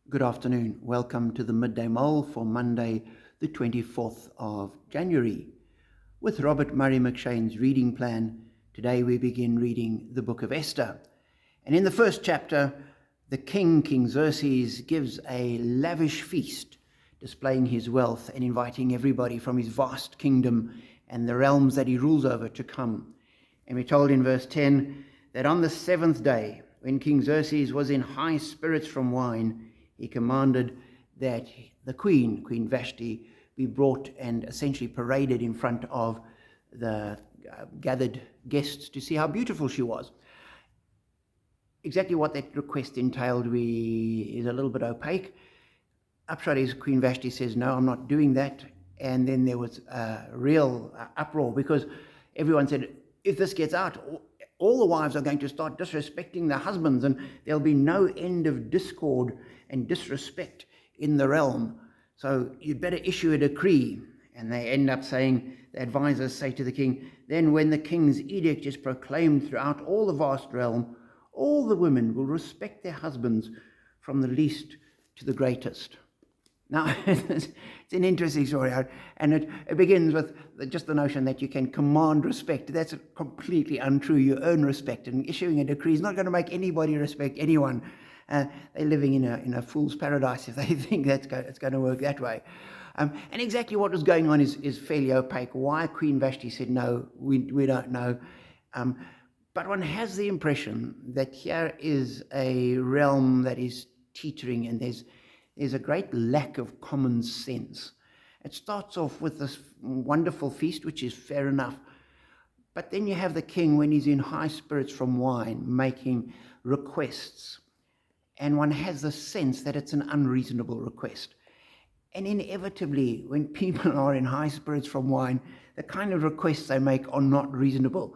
Good afternoon. Welcome to the Midday Mull for Monday, the 24th of January. With Robert Murray McShane's reading plan, today we begin reading the book of Esther. And in the first chapter, the King Xerxes, gives a lavish feast, displaying his wealth and inviting everybody from his vast kingdom and the realms that he rules over to come. And we're told in verse 10 that on the seventh day, when King Xerxes was in high spirits from wine, he commanded that the Queen Vashti, be brought and essentially paraded in front of the gathered guests to see how beautiful she was. Exactly what that request entailed is a little bit opaque. Upshot is Queen Vashti says, no, I'm not doing that. And then there was a real uproar because everyone said, if this gets out, all the wives are going to start disrespecting their husbands and there'll be no end of discord and disrespect in the realm. So you'd better issue a decree. And they end up saying, the advisors say to the king, then when the king's edict is proclaimed throughout all the vast realm, all the women will respect their husbands from the least to the greatest. Now, it's an interesting story, and it begins with just the notion that you can command respect. That's completely untrue. You earn respect, and issuing a decree is not going to make anybody respect anyone. They're living in a fool's paradise if they think it's going to work that way. And exactly what was going on is fairly opaque. Why Queen Vashti said no, we don't know. But one has the impression that here is a realm that is teetering, and there's a great lack of common sense. It starts off with this wonderful feast, which is fair enough. But then you have the king, when he's in high spirits from wine, making requests. And one has the sense that it's an unreasonable request. And inevitably, when people are in high spirits from wine, the kind of requests they make are not reasonable.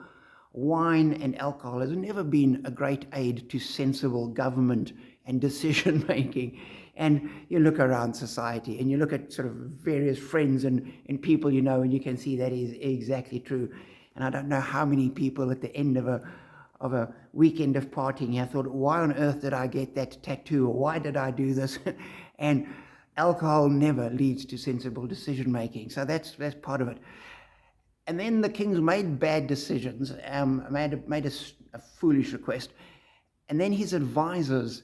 Wine and alcohol has never been a great aid to sensible government and decision making. And you look around society and you look at sort of various friends and people you know, and you can see that is exactly true. And I don't know how many people at the end of a weekend of partying have thought, why on earth did I get that tattoo, or why did I do this? And alcohol never leads to sensible decision making. So that's part of it. And then the king's made bad decisions, made a foolish request. And then his advisors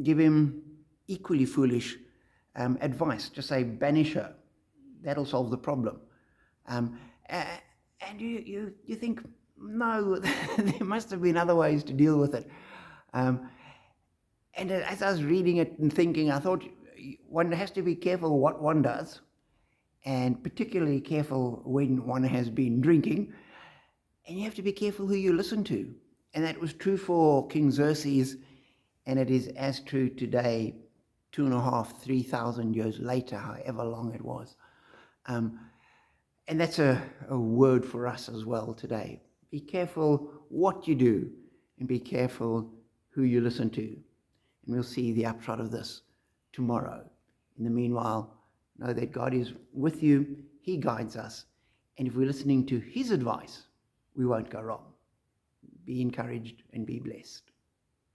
give him equally foolish advice. Just say, banish her. That'll solve the problem. And you think, no, there must have been other ways to deal with it. And as I was reading it and thinking, I thought one has to be careful what one does, and particularly careful when one has been drinking. And you have to be careful who you listen to. And that was true for King Xerxes, and it is as true today, 2,500, 3,000 years later, however long it was. And that's a word for us as well today. Be careful what you do, and be careful who you listen to. And we'll see the upshot of this tomorrow. In the meanwhile, know that God is with you. He guides us. And if we're listening to his advice, we won't go wrong. Be encouraged and be blessed.